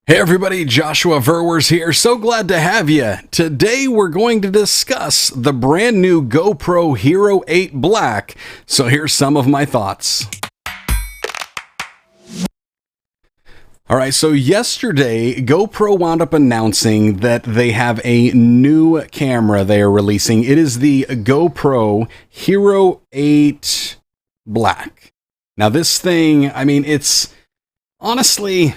Hey everybody, Joshua Verwers here. So glad to have you. Today we're going to discuss the brand new GoPro Hero8 Black. So here's some of my thoughts. Alright, so yesterday GoPro wound up announcing that they have a new camera they are releasing. It is the GoPro Hero8 Black. Now this thing, it's honestly...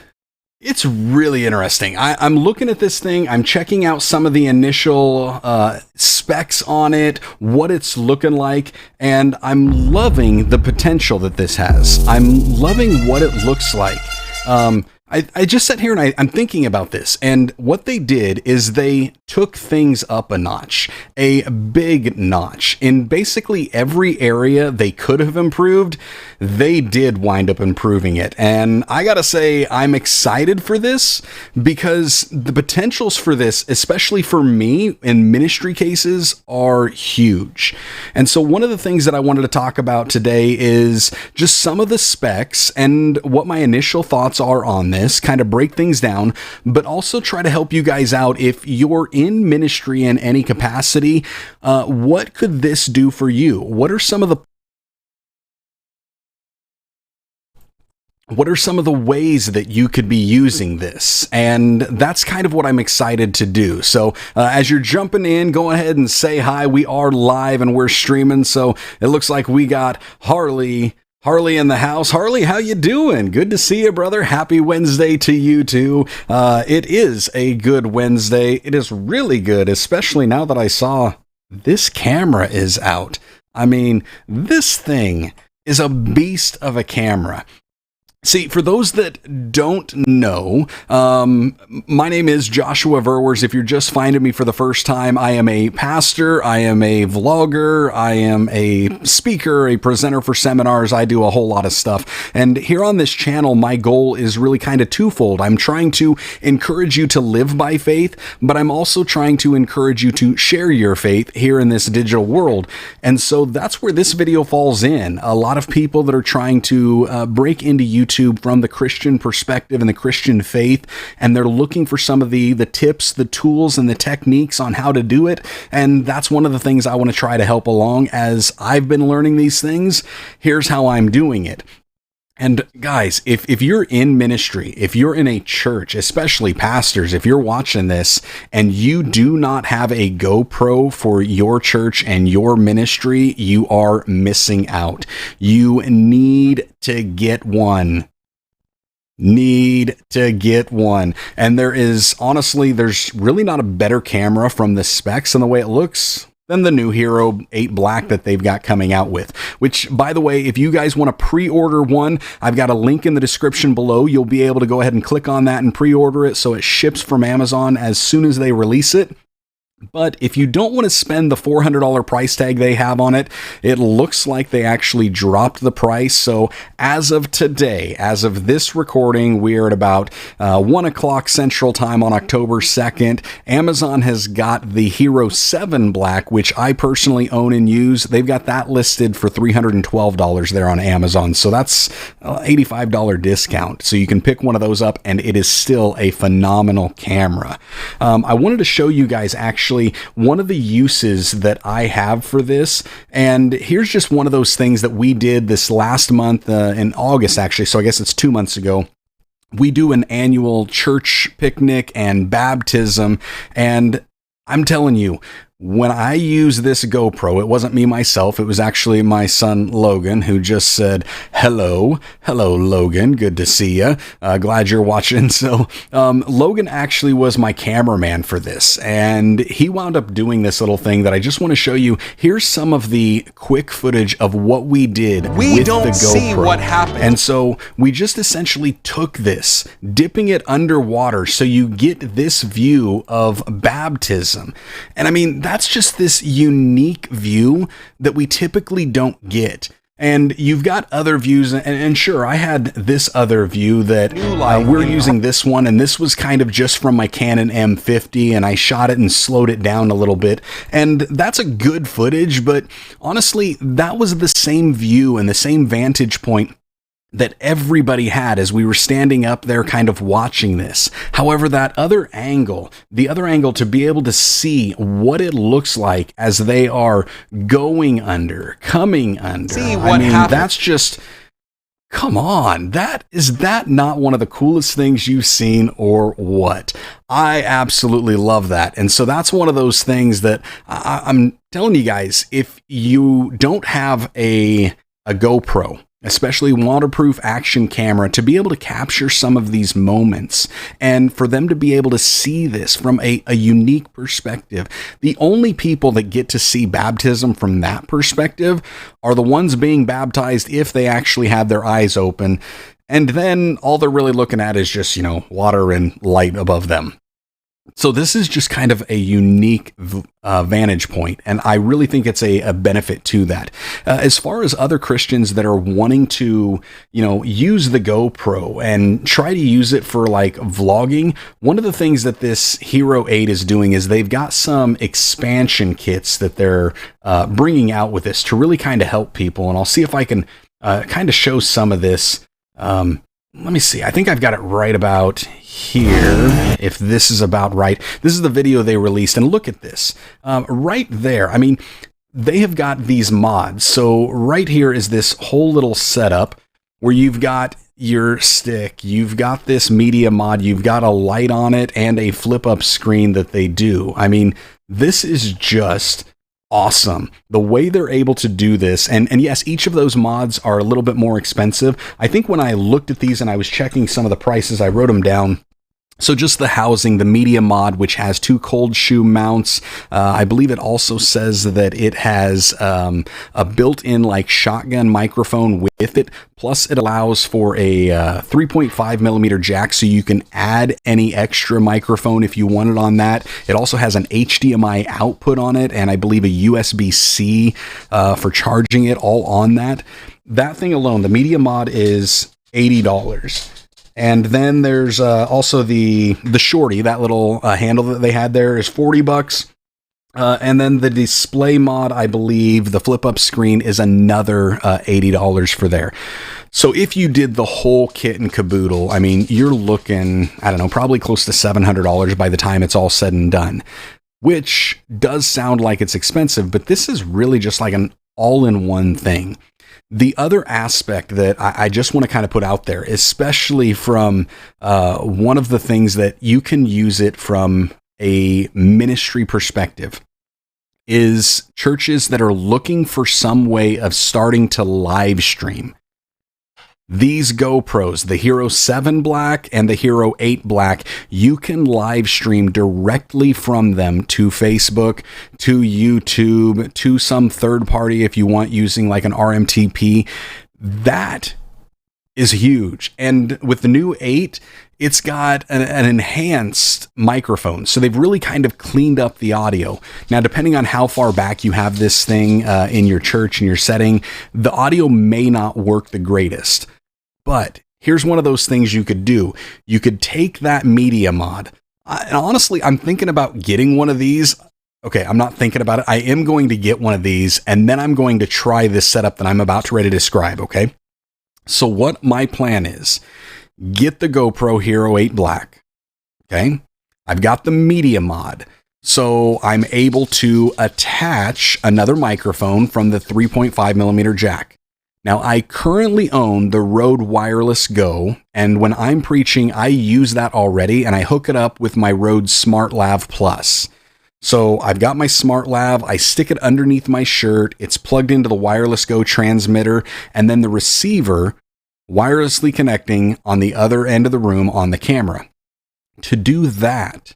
it's really interesting. I'm looking at this thing. I'm checking out some of the initial specs on it, what it's looking like, and I'm loving the potential that this has. I'm loving what it looks like. I just sat here and I'm thinking about this, and what they did is they took things up a notch, a big notch. In basically every area they could have improved, they did wind up improving it. And I gotta say, I'm excited for this because the potentials for this, especially for me in ministry cases, are huge. And so one of the things that I wanted to talk about today is just some of the specs and what my initial thoughts are on this, kind of break things down, but also try to help you guys out if you're in ministry in any capacity. What could this do for you? What are some of the ways that you could be using this? And that's kind of what I'm excited to do. So as you're jumping in, go ahead and say hi. We are live and we're streaming. So it looks like we got Harley in the house. Harley, how you doing? Good to see you, brother. Happy Wednesday to you too. It is a good Wednesday. It is really good, especially now that I saw this camera is out. This thing is a beast of a camera. See, for those that don't know, my name is Joshua Verwers. If you're just finding me for the first time, I am a pastor, I am a vlogger, I am a speaker, a presenter for seminars. I do a whole lot of stuff. And here on this channel, my goal is really kind of twofold. I'm trying to encourage you to live by faith, but I'm also trying to encourage you to share your faith here in this digital world. And so that's where this video falls in. A lot of people that are trying to break into YouTube from the Christian perspective and the Christian faith, and they're looking for some of the tips, the tools, and the techniques on how to do it. And that's one of the things I want to try to help along as I've been learning these things. Here's how I'm doing it. And guys, if you're in ministry, if you're in a church, especially pastors, if you're watching this and you do not have a GoPro for your church and your ministry, you are missing out. You need to get one. And there's really not a better camera from the specs and the way it looks than the new Hero8 Black that they've got coming out with. Which, by the way, if you guys want to pre-order one, I've got a link in the description below. You'll be able to go ahead and click on that and pre-order it so it ships from Amazon as soon as they release it. But if you don't want to spend the $400 price tag they have on it, it looks like they actually dropped the price. So as of today, as of this recording, we're at about 1 o'clock Central Time on October 2nd. Amazon has got the Hero8 Black, which I personally own and use. They've got that listed for $312 there on Amazon. So that's an $85 discount. So you can pick one of those up, and it is still a phenomenal camera. I wanted to show you guys actually one of the uses that I have for this, and here's just one of those things that we did this last month in August, actually, so I guess it's 2 months ago. We do an annual church picnic and baptism, and I'm telling you, when I use this GoPro, it wasn't me myself, it was actually my son Logan, who just said, hello Logan, good to see you, glad you're watching. So Logan actually was my cameraman for this, and he wound up doing this little thing that I just want to show you. Here's some of the quick footage of what we did with the GoPro. See what happened. And so we just essentially took this, dipping it underwater so you get this view of baptism. And that's just this unique view that we typically don't get. And you've got other views, and sure, I had this other view that we're using this one, and this was kind of just from my Canon M50, and I shot it and slowed it down a little bit, and that's a good footage, but honestly, that was the same view and the same vantage point that everybody had as we were standing up there kind of watching this. However, that other angle, the other angle to be able to see what it looks like as they are going under, coming under. See what happened. That's just, come on. Is that not one of the coolest things you've seen or what? I absolutely love that. And so that's one of those things that I'm telling you guys, if you don't have a GoPro, especially waterproof action camera, to be able to capture some of these moments and for them to be able to see this from a unique perspective. The only people that get to see baptism from that perspective are the ones being baptized if they actually had their eyes open. And then all they're really looking at is just, water and light above them. So this is just kind of a unique vantage point, and I really think it's a benefit to that. As far as other Christians that are wanting to, use the GoPro and try to use it for like vlogging, one of the things that this Hero8 is doing is they've got some expansion kits that they're bringing out with this to really kind of help people. And I'll see if I can kind of show some of this. Let me see. I think I've got it right about here. If this is about right. This is the video they released. And look at this. Right there. They have got these mods. So right here is this whole little setup where you've got your stick. You've got this media mod. You've got a light on it and a flip up screen that they do. This is just awesome. The way they're able to do this, and yes, each of those mods are a little bit more expensive. I think when I looked at these and I was checking some of the prices, I wrote them down. So just the housing, the media mod, which has 2 cold shoe mounts. I believe it also says that it has a built-in like shotgun microphone with it. Plus it allows for a 3.5 millimeter jack, so you can add any extra microphone if you want it on that. It also has an HDMI output on it, and I believe a USB-C for charging it, all on that. That thing alone, the media mod, is $80. And then there's also the shorty, that little handle that they had there, is $40. And then the display mod, I believe, the flip up screen, is another $80 for there. So if you did the whole kit and caboodle, you're looking, I don't know, probably close to $700 by the time it's all said and done, which does sound like it's expensive, but this is really just like an all-in-one thing. The other aspect that I just want to kind of put out there, especially from one of the things that you can use it from a ministry perspective, is churches that are looking for some way of starting to live stream. These GoPros, the Hero7 Black and the Hero8 Black, you can live stream directly from them to Facebook, to YouTube, to some third party if you want, using like an RMTP. That is huge. And with the new 8, it's got an enhanced microphone. So they've really kind of cleaned up the audio. Now, depending on how far back you have this thing in your church, in your setting, the audio may not work the greatest. But here's one of those things you could do. You could take that media mod. And honestly, I'm thinking about getting one of these. Okay, I'm not thinking about it. I am going to get one of these, and then I'm going to try this setup that I'm about to ready to describe, okay? So what my plan is, get the GoPro Hero8 Black, okay? I've got the media mod. So I'm able to attach another microphone from the 3.5 millimeter jack. Now, I currently own the Rode Wireless Go, and when I'm preaching, I use that already, and I hook it up with my Rode Smart Lav Plus. So I've got my Smart Lav, I stick it underneath my shirt, it's plugged into the Wireless Go transmitter, and then the receiver wirelessly connecting on the other end of the room on the camera. To do that,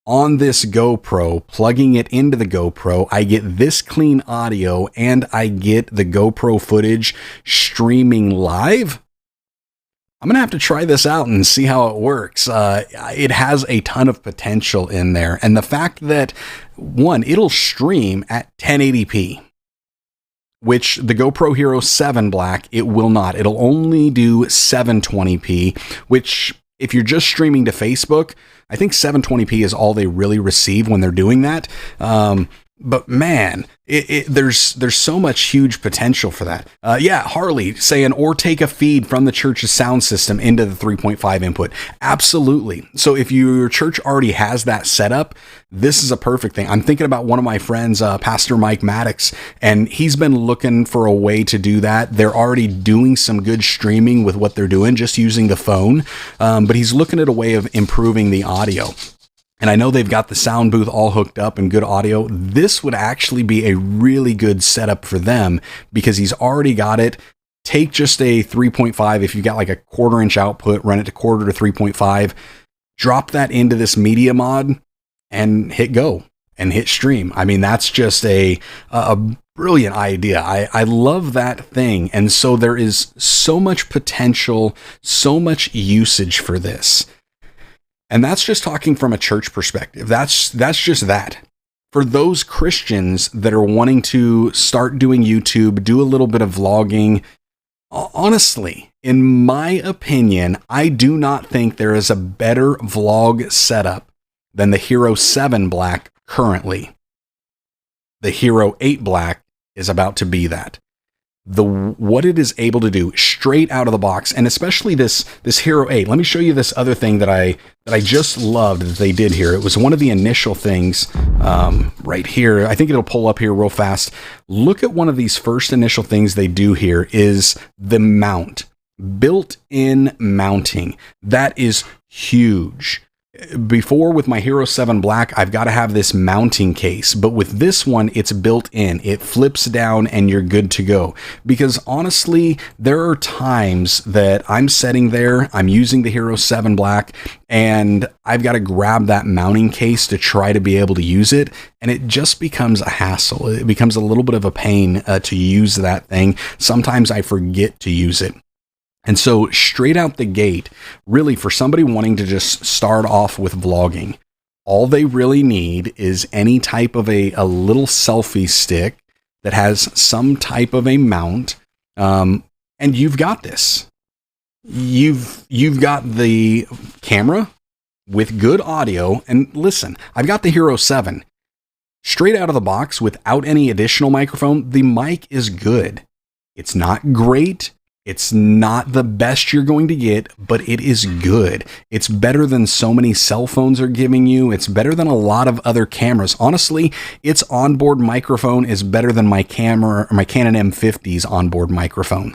on this GoPro, plugging it into the GoPro, I get this clean audio and I get the GoPro footage streaming live. I'm going to have to try this out and see how it works. It has a ton of potential in there. And the fact that, one, it'll stream at 1080p, which the GoPro Hero 7 Black, it will not. It'll only do 720p, which if you're just streaming to Facebook, I think 720p is all they really receive when they're doing that. But man, there's so much huge potential for that. Yeah, Harley saying, or take a feed from the church's sound system into the 3.5 input. Absolutely. So if your church already has that set up, this is a perfect thing. I'm thinking about one of my friends, Pastor Mike Maddox, and he's been looking for a way to do that. They're already doing some good streaming with what they're doing, just using the phone. But he's looking at a way of improving the audio. And I know they've got the sound booth all hooked up and good audio. This would actually be a really good setup for them because he's already got it. Take just a 3.5. If you've got like a 1/4 inch output, run it to 1/4 to 3.5, drop that into this media mod and hit go and hit stream. I mean, that's just a brilliant idea. I love that thing. And so there is so much potential, so much usage for this. And that's just talking from a church perspective. That's just that. For those Christians that are wanting to start doing YouTube, do a little bit of vlogging, honestly, in my opinion, I do not think there is a better vlog setup than the Hero8 Black currently. The Hero8 Black is about to be that. What it is able to do straight out of the box, and especially this Hero8. Let me show you this other thing that I just loved that they did here. It was one of the initial things right here. I think it'll pull up here real fast. Look at one of these first initial things they do here is the mount. Built-in mounting. That is huge. Before with my Hero8 Black, I've got to have this mounting case, but with this one, it's built in. It flips down and you're good to go. Because honestly, there are times that I'm sitting there, I'm using the Hero8 Black, and I've got to grab that mounting case to try to be able to use it, and it just becomes a hassle. It becomes a little bit of a pain to use that thing. Sometimes I forget to use it. And so straight out the gate, really for somebody wanting to just start off with vlogging, all they really need is any type of a little selfie stick that has some type of a mount. And you've got this. You've got the camera with good audio. And listen, I've got the Hero8. Straight out of the box without any additional microphone, the mic is good. It's not great. It's not the best you're going to get, but it is good. It's better than so many cell phones are giving you. It's better than a lot of other cameras. Honestly, its onboard microphone is better than my Canon M50's onboard microphone.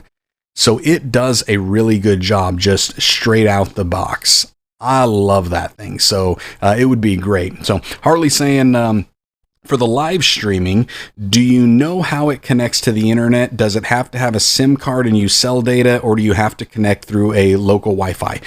So it does a really good job just straight out the box. I love that thing. So it would be great. So Harley saying, for the live streaming, do you know how it connects to the internet? Does it have to have a SIM card and use cell data, or do you have to connect through a local Wi-Fi?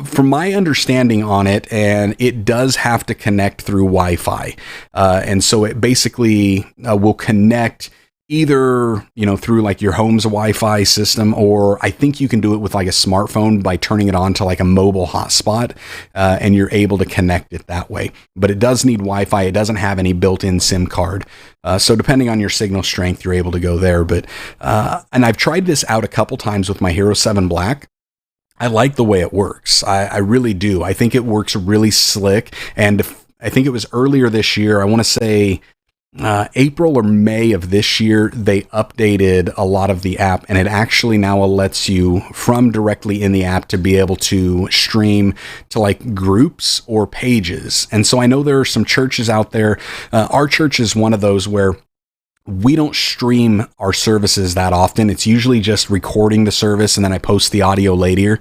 From my understanding on it, and it does have to connect through Wi-Fi. And so it basically will connect either, through like your home's Wi-Fi system, or I think you can do it with like a smartphone by turning it on to like a mobile hotspot, and you're able to connect it that way. But it does need Wi-Fi. It doesn't have any built-in SIM card. So depending on your signal strength, you're able to go there. But, and I've tried this out a couple times with my Hero8 Black. I like the way it works. I really do. I think it works really slick. And I think it was earlier this year, I want to say, April or May of this year, they updated a lot of the app, and it actually now lets you from directly in the app to be able to stream to like groups or pages. And so I know there are some churches out there. Our church is one of those where we don't stream our services that often. It's usually just recording the service and then I post the audio later.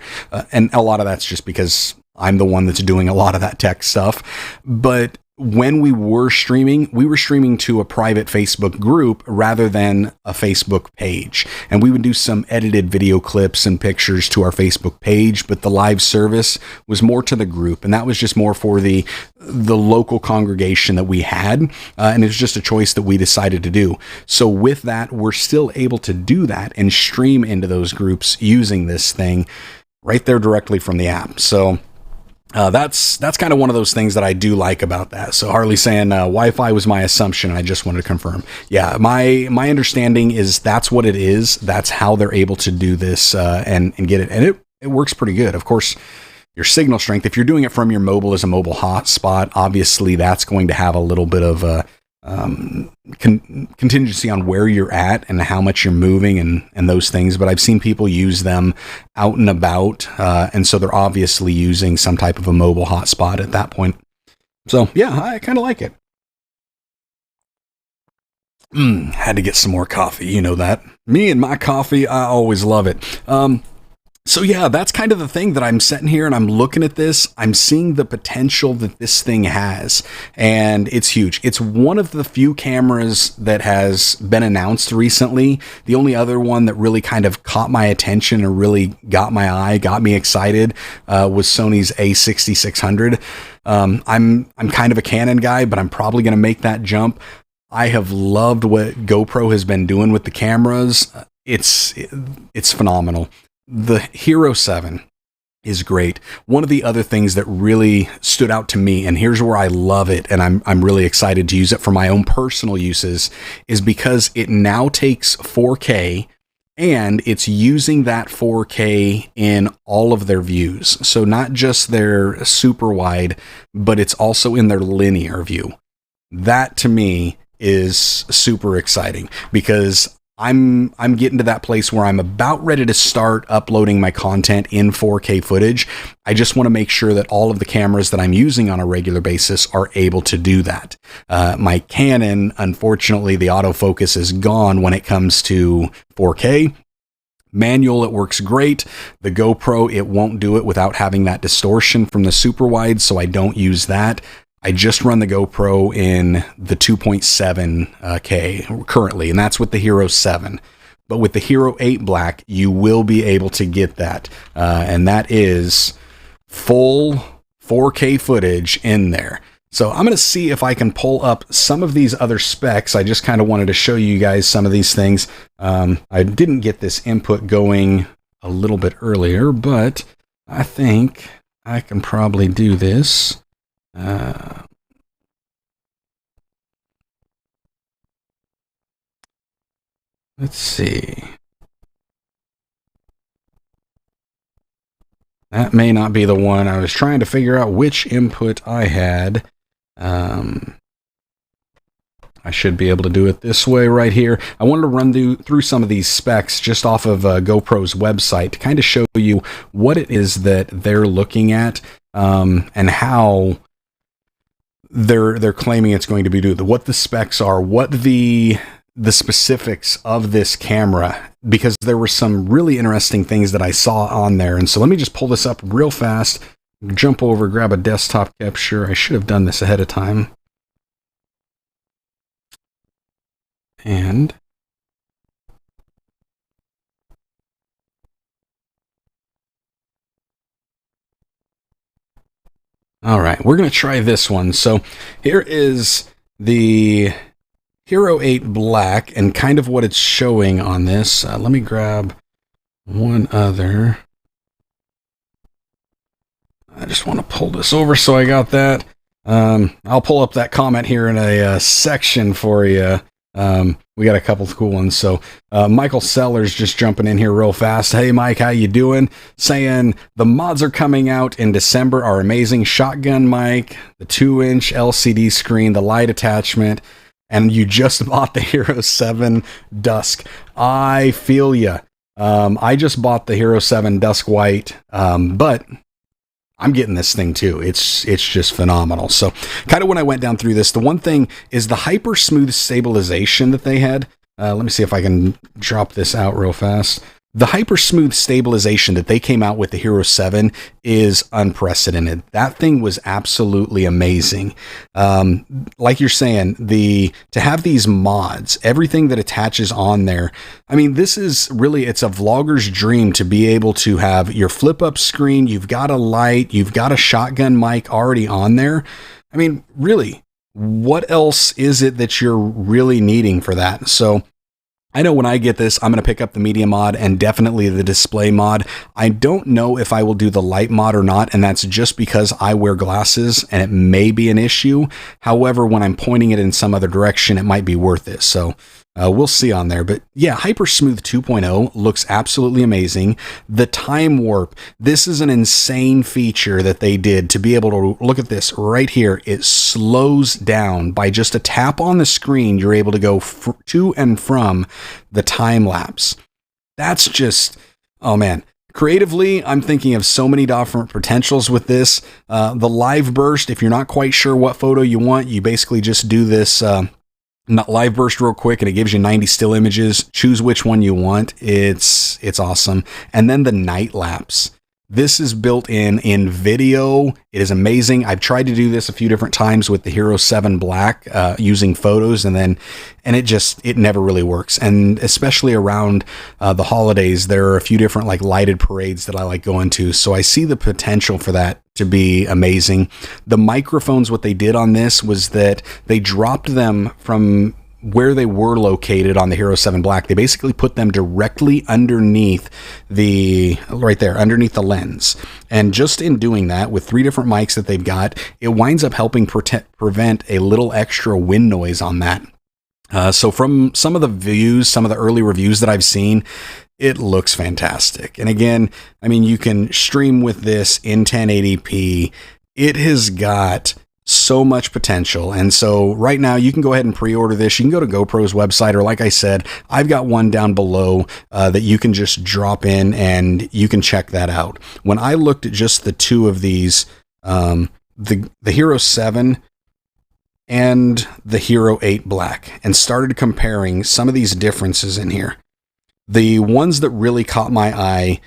And a lot of that's just because I'm the one that's doing a lot of that tech stuff. But when we were streaming to a private Facebook group rather than a Facebook page. And we would do some edited video clips and pictures to our Facebook page, but the live service was more to the group. And that was just more for the local congregation that we had. And it was just a choice that we decided to do. So with that, we're still able to do that and stream into those groups using this thing right there directly from the app. So that's kind of one of those things that I do like about that. So Harley saying Wi-Fi was my assumption. I just wanted to confirm. Yeah, my understanding is that's what it is. That's how they're able to do this and get it. And it works pretty good. Of course, your signal strength, if you're doing it from your mobile as a mobile hotspot, obviously that's going to have a little bit of contingency on where you're at and how much you're moving and those things. But I've seen people use them out and about. And so they're obviously using some type of a mobile hotspot at that point. So yeah, I kind of like it. Had to get some more coffee. You know that. Me and my coffee, I always love it. So yeah, that's kind of the thing that I'm sitting here and I'm looking at this. I'm seeing the potential that this thing has, and it's huge. It's one of the few cameras that has been announced recently. The only other one that really kind of caught my attention or really got my eye, got me excited, was Sony's A6600. I'm kind of a Canon guy, but I'm probably going to make that jump. I have loved what GoPro has been doing with the cameras. It's phenomenal. The Hero 7 is great. One of the other things that really stood out to me, and here's where I love it, and I'm really excited to use it for my own personal uses, is because it now takes 4K and it's using that 4K in all of their views. So not just their super wide, but it's also in their linear view. That to me is super exciting because I'm getting to that place where I'm about ready to start uploading my content in 4K footage. I just want to make sure that all of the cameras that I'm using on a regular basis are able to do that. My Canon, unfortunately, the autofocus is gone when it comes to 4K. Manual, it works great. The GoPro, it won't do it without having that distortion from the super wide, so I don't use that. I just run the GoPro in the 2.7K currently, and that's with the Hero 7. But with the Hero8 Black, you will be able to get that. And that is full 4K footage in there. So I'm going to see if I can pull up some of these other specs. I just kind of wanted to show you guys some of these things. I didn't get this input going a little bit earlier, but I think I can probably do this. Let's see. That may not be the one. I was trying to figure out which input I had. I should be able to do it this way right here. I wanted to run through some of these specs just off of GoPro's website to kind of show you what it is that they're looking at, and how they're claiming it's going to be doing, what the specs are, what the specifics of this camera, because there were some really interesting things that I saw on there. And so let me just pull this up real fast, jump over, grab a desktop capture. I should have done this ahead of time. And all right, we're going to try this one. So here is the Hero8 Black and kind of what it's showing on this. Let me grab one other. I just want to pull this over so I got that. I'll pull up that comment here in a section for you. We got a couple of cool ones. So Michael Sellers just jumping in here real fast. Hey Mike, how you doing? Saying the mods are coming out in December are amazing. Shotgun mic, the 2-inch LCD screen, the light attachment, and you just bought the Hero 7 Dusk. I feel ya. I just bought the Hero 7 Dusk White, but I'm getting this thing too. It's just phenomenal. So kind of when I went down through this, the one thing is the hyper smooth stabilization that they had. Let me see if I can drop this out real fast. The hyper smooth stabilization that they came out with the Hero 7 is unprecedented. That thing was absolutely amazing. Like you're saying, to have these mods, everything that attaches on there. I mean, this is really, it's a vlogger's dream to be able to have your flip up screen. You've got a light, you've got a shotgun mic already on there. I mean, really, what else is it that you're really needing for that? So I know when I get this, I'm going to pick up the media mod and definitely the display mod. I don't know if I will do the light mod or not, and that's just because I wear glasses and it may be an issue. However, when I'm pointing it in some other direction, it might be worth it. So We'll see on there, but yeah, Hyper Smooth 2.0 looks absolutely amazing. The time warp, this is an insane feature that they did to be able to look at this right here. It slows down by just a tap on the screen. You're able to go to and from the time lapse. That's just, oh man. Creatively, I'm thinking of so many different potentials with this. The live burst, if you're not quite sure what photo you want, you basically just do this live burst real quick and it gives you 90 still images. Choose which one you want. It's awesome. And then the night lapse. This is built in video. It is amazing. I've tried to do this a few different times with the Hero8 Black using photos, and it never really works. And especially around the holidays, there are a few different like lighted parades that I like going to. So I see the potential for that to be amazing. The microphones, what they did on this was that they dropped them from where they were located on the Hero8 Black. They basically put them directly underneath underneath the lens. And just in doing that, with 3 different mics that they've got, it winds up helping prevent a little extra wind noise on that. So from some of the early reviews that I've seen, it looks fantastic. And again, I mean, you can stream with this in 1080p. It has got so much potential. And so right now you can go ahead and pre-order this. You can go to GoPro's website, or like I said, I've got one down below that you can just drop in and you can check that out. When I looked at just the 2 of these, the Hero8 and the Hero8 Black, and started comparing some of these differences in here, the ones that really caught my eye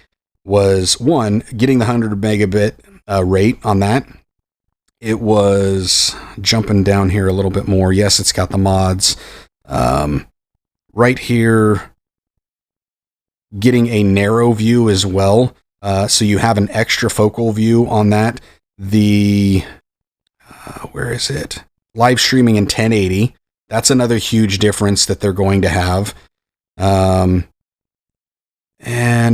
was, one, getting the 100 megabit rate on that. It was jumping down here a little bit more. Yes, it's got the mods. Right here, getting a narrow view as well. So you have an extra focal view on that. The, where is it? Live streaming in 1080. That's another huge difference that they're going to have. And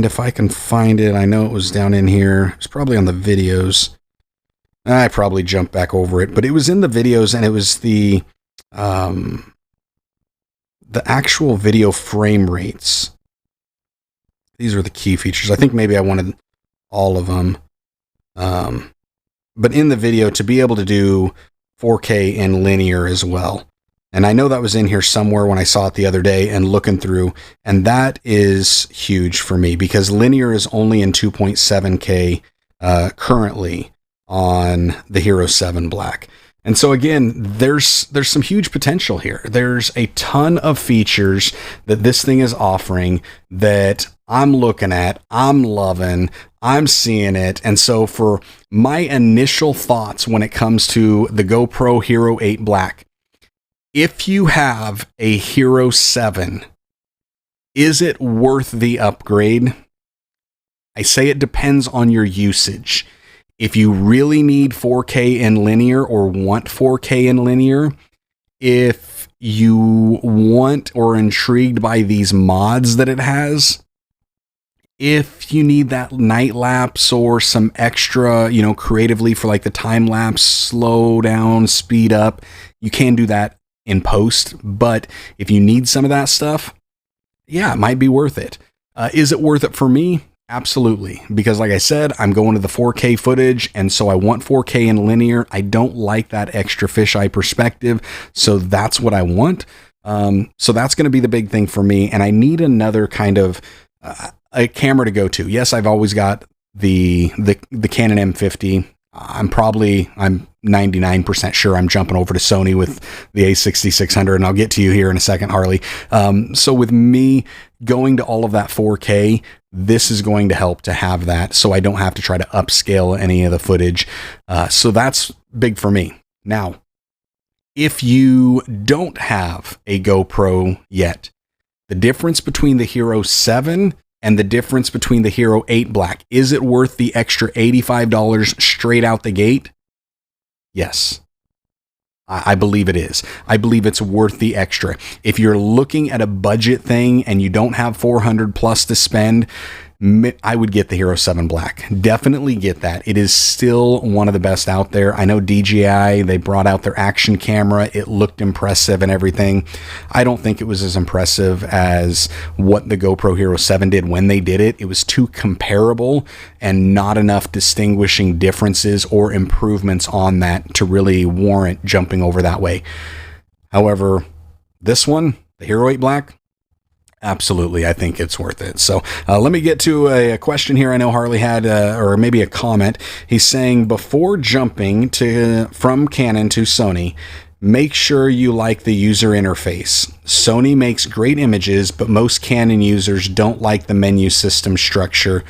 if I can find it, I know it was down in here. It's probably on the videos. I probably jumped back over it, but it was in the videos, and it was the actual video frame rates. These are the key features. I think maybe I wanted all of them. But in the video, to be able to do 4K in linear as well. And I know that was in here somewhere when I saw it the other day and looking through, and that is huge for me because linear is only in 2.7K currently on the Hero8 Black. And so again, there's some huge potential here. There's a ton of features that this thing is offering that I'm looking at, I'm loving, I'm seeing it. And so for my initial thoughts when it comes to the GoPro Hero8 Black, if you have a Hero8, is it worth the upgrade? I say it depends on your usage. If you really need 4K in linear or want 4K in linear, if you want or are intrigued by these mods that it has, if you need that night lapse or some extra, creatively for like the time lapse, slow down, speed up, you can do that in post. But if you need some of that stuff, yeah, it might be worth it. Is it worth it for me? Absolutely. Because like I said, I'm going to the 4K footage, and so I want 4K in linear. I don't like that extra fisheye perspective, so that's what I want. So that's going to be the big thing for me, and I need another kind of a camera to go to. Yes, I've always got the Canon M50. I'm 99% sure I'm jumping over to Sony with the A6600, and I'll get to you here in a second, Harley. So with me going to all of that 4K, this is going to help to have that, so I don't have to try to upscale any of the footage. So that's big for me. Now, if you don't have a GoPro yet, the difference between the Hero8 and the difference between the Hero8 Black, is it worth the extra $85 straight out the gate? Yes. I believe it is. I believe it's worth the extra. If you're looking at a budget thing and you don't have $400 plus to spend, I would get the Hero 7 Black. Definitely get that. It is still one of the best out there. I know DJI, they brought out their action camera. It looked impressive and everything. I don't think it was as impressive as what the GoPro Hero 7 did when they did it. It was too comparable and not enough distinguishing differences or improvements on that to really warrant jumping over that way. However, this one, the Hero 8 Black, absolutely, I think it's worth it. So let me get to a question here. I know Harley had, or maybe a comment. He's saying, before jumping from Canon to Sony, make sure you like the user interface. Sony makes great images, but most Canon users don't like the menu system structure.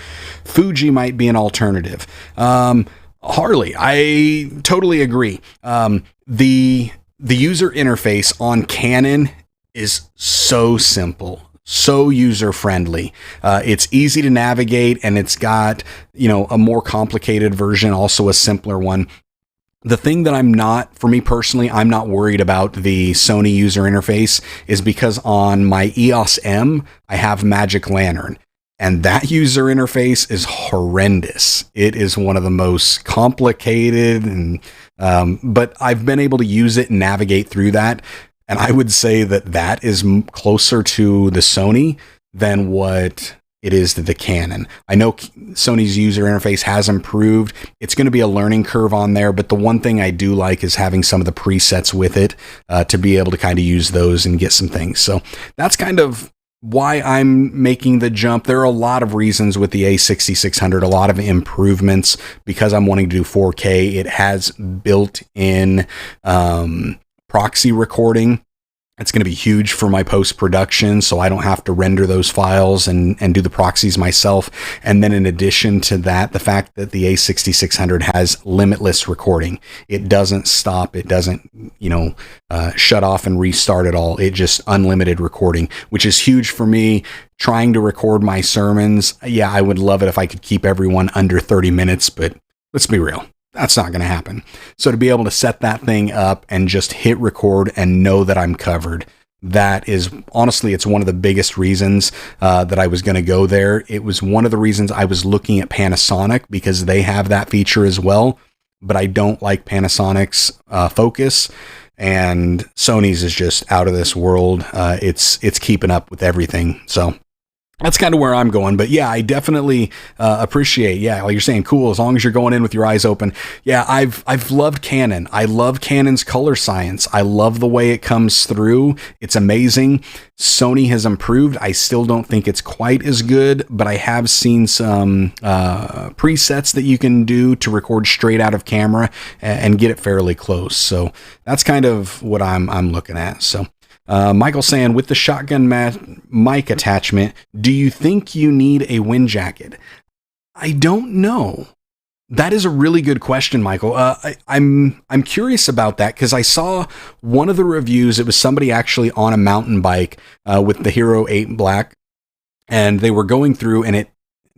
Fuji might be an alternative. Harley, I totally agree. The user interface on Canon is so simple, so user-friendly. It's easy to navigate, and it's got, a more complicated version, also a simpler one. The thing that for me personally, I'm not worried about the Sony user interface is because on my EOS M, I have Magic Lantern. And that user interface is horrendous. It is one of the most complicated, but I've been able to use it and navigate through that. And I would say that is closer to the Sony than what it is to the Canon. I know Sony's user interface has improved. It's going to be a learning curve on there, but the one thing I do like is having some of the presets with it to be able to kind of use those and get some things. So that's kind of why I'm making the jump. There are a lot of reasons with the A6600, a lot of improvements because I'm wanting to do 4K. It has built-in proxy recording. It's going to be huge for my post-production, so I don't have to render those files and do the proxies myself. And then in addition to that, the fact that the A6600 has limitless recording. It doesn't stop. It doesn't, shut off and restart at all. It just unlimited recording, which is huge for me trying to record my sermons. Yeah, I would love it if I could keep everyone under 30 minutes, but let's be real. That's not going to happen. So to be able to set that thing up and just hit record and know that I'm covered, that is honestly, it's one of the biggest reasons that I was going to go there. It was one of the reasons I was looking at Panasonic because they have that feature as well, but I don't like Panasonic's focus, and Sony's is just out of this world. It's keeping up with everything. So that's kind of where I'm going. But yeah, I definitely appreciate, like you're saying, cool, as long as you're going in with your eyes open. Yeah, I've loved Canon. I love Canon's color science. I love the way it comes through. It's amazing. Sony has improved. I still don't think it's quite as good, but I have seen some presets that you can do to record straight out of camera and get it fairly close. So that's kind of what I'm looking at. So Michael saying, with the shotgun mic attachment, do you think you need a wind jacket? I don't know. That is a really good question, Michael. I'm curious about that because I saw one of the reviews. It was somebody actually on a mountain bike with the Hero 8 Black, and they were going through, and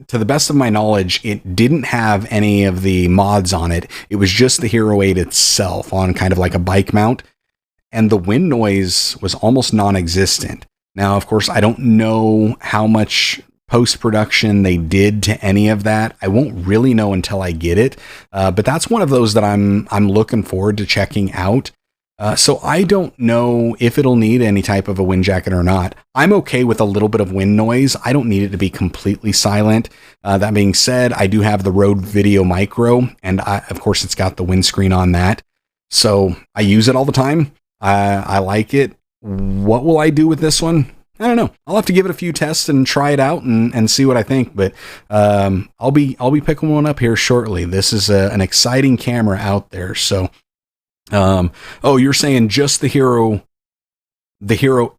to the best of my knowledge, it didn't have any of the mods on it. It was just the Hero 8 itself on kind of like a bike mount. And the wind noise was almost non-existent. Now, of course, I don't know how much post-production they did to any of that. I won't really know until I get it. But that's one of those that I'm looking forward to checking out. So I don't know if it'll need any type of a wind jacket or not. I'm okay with a little bit of wind noise. I don't need it to be completely silent. That being said, I do have the Rode Video Micro, and of course, it's got the windscreen on that. So I use it all the time. I like it. What will I do with this one? I don't know. I'll have to give it a few tests and try it out and see what I think. But I'll be picking one up here shortly. This is an exciting camera out there. So, you're saying just the Hero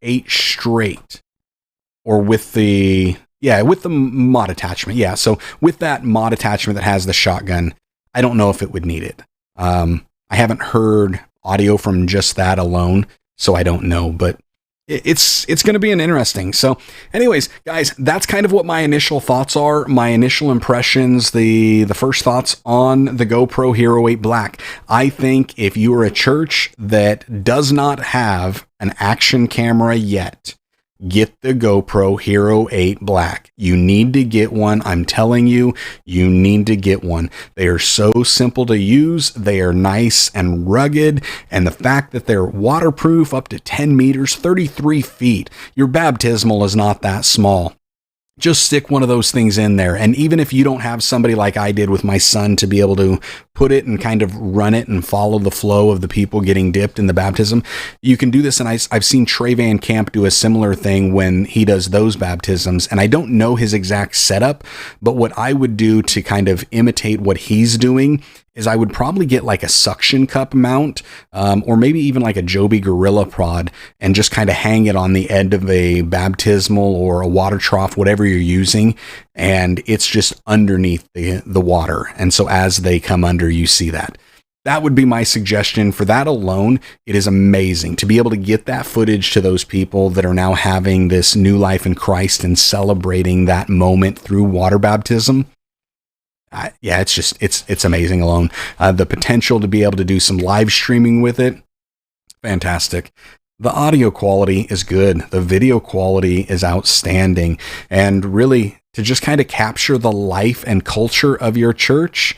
8 straight, or with the mod attachment. Yeah. So with that mod attachment that has the shotgun, I don't know if it would need it. I haven't heard audio from just that alone, so I don't know, but it's going to be an interesting. So anyways, guys, that's kind of what my initial thoughts are, my initial impressions, the first thoughts on the GoPro Hero 8 Black. I think if you are a church that does not have an action camera yet, get the GoPro Hero 8 Black. You need to get one. I'm telling you, you need to get one. They are so simple to use. They are nice and rugged. And the fact that they're waterproof up to 10 meters, 33 feet, your baptismal is not that small. Just stick one of those things in there. And even if you don't have somebody like I did with my son to be able to put it and kind of run it and follow the flow of the people getting dipped in the baptism, you can do this. And I've seen Trey Van Camp do a similar thing when he does those baptisms. And I don't know his exact setup, but what I would do to kind of imitate what he's doing is I would probably get like a suction cup mount, or maybe even like a Joby Gorilla Prod, and just kind of hang it on the end of a baptismal or a water trough, whatever you're using. And it's just underneath the water. And so as they come under, you see that. That would be my suggestion. For that alone, it is amazing to be able to get that footage to those people that are now having this new life in Christ and celebrating that moment through water baptism. Yeah, it's amazing alone. The potential to be able to do some live streaming with it, fantastic. The audio quality is good. The video quality is outstanding. And really, to just kind of capture the life and culture of your church,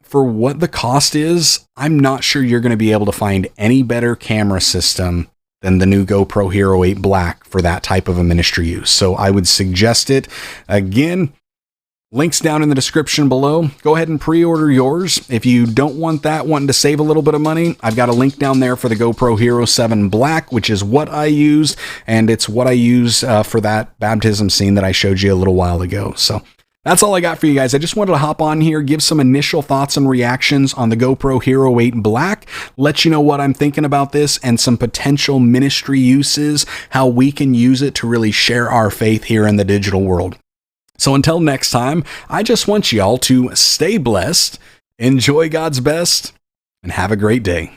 for what the cost is, I'm not sure you're going to be able to find any better camera system than the new GoPro Hero 8 Black for that type of a ministry use. So I would suggest it. Again, links down in the description below. Go ahead and pre-order yours. If you don't want that, wanting to save a little bit of money, I've got a link down there for the GoPro Hero 7 Black, which is what I used, and it's what I use for that baptism scene that I showed you a little while ago. So that's all I got for you guys. I just wanted to hop on here, give some initial thoughts and reactions on the GoPro Hero 8 Black, let you know what I'm thinking about this and some potential ministry uses, how we can use it to really share our faith here in the digital world. So until next time, I just want y'all to stay blessed, enjoy God's best, and have a great day.